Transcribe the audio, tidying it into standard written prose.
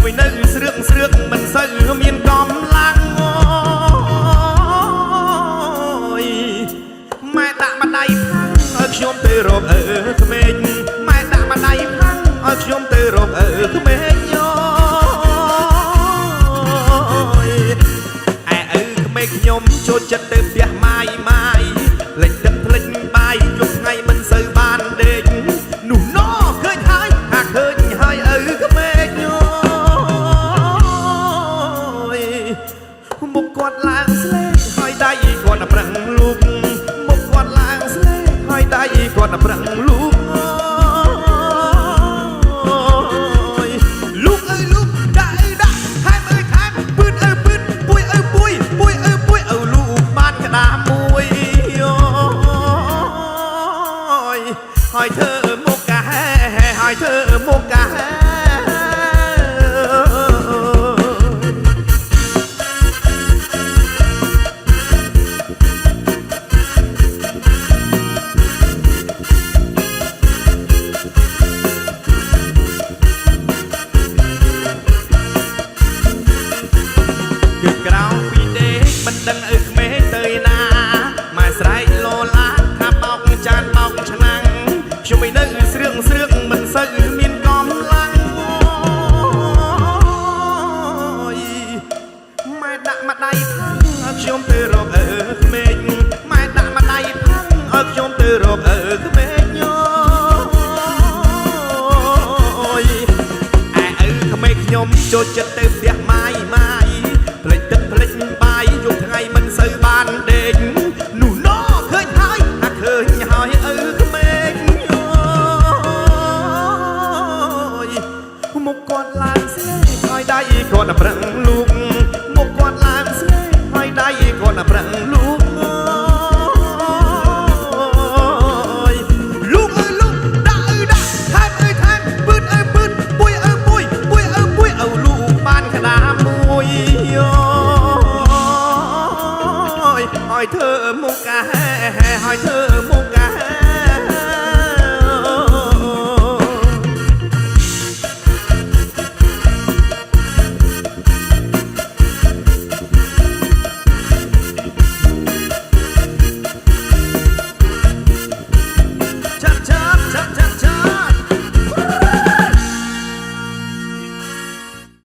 ជួយនៅស្រឿកមិនសូវមានកំឡាំងអូយម៉ែដាក់ម្ដាយផាំងឲ្យខ្ញុំទៅរកក្មេងម៉ែដាក់ម្ដាយផាំងឲ្យខ្ញុំទៅរកក្មេងអូយឯក្មេងខ្ញុំចូលចិត្តទៅផ្ទះម៉ាយលេចទឹកភ្លេចបាយយប់ថ្ងៃមិនសូវបានដេកនោះណោឃើញហើយហាឃើញហើយក្មេងអូយមុខគាត់ឡើងស្លេកហើយដៃគាត់ប្រឹងលូកមុខគាត់ឡើងស្លេកហើយដៃគាត់ប្រឹងលូកលោកដាក់ថែមថែមពឺតពួយលោកបានក្តាមមួយហើយធ្វើមុខកាហែហើយធ្វើមុខកាហែគឺក្រៅពីដេកមិនដឹងក្មេងទៅណាម៉ែស្រែកលោឡាថាបោកចានបោកឆ្នាំងខ្ញុំមិននៅស្រឿកមិនសូវមានកំឡាំងអូយម៉ែដាក់ម្ដាយផាំងឲ្យខ្ញុំទៅរកក្មេងម៉ែដាក់ម្ដាយផាំងឲ្យខ្ញុំទៅរកក្មេងអូយក្មេងខ្ញុំចូលចិត្តទៅផ្ទះម៉ាយភ្លេចទឹកភ្លេចបាយយប់ថ្ងៃមិនសូវបានដេកនោះណោឃើញហើយឃើញហើយក្មេងអូយមុខគាត់ឡើងស្លេកហើយដៃគាត់ប្រឹងលូកមុខគាត់ឡើងស្លេកហើយដៃគាត់ប្រឹងលូកលោកដាក់ថែមពឺតពួយលោកបានក្តាមមួយឲ្យធ្វើមុខកាហែឲ្យធ្វើមុខ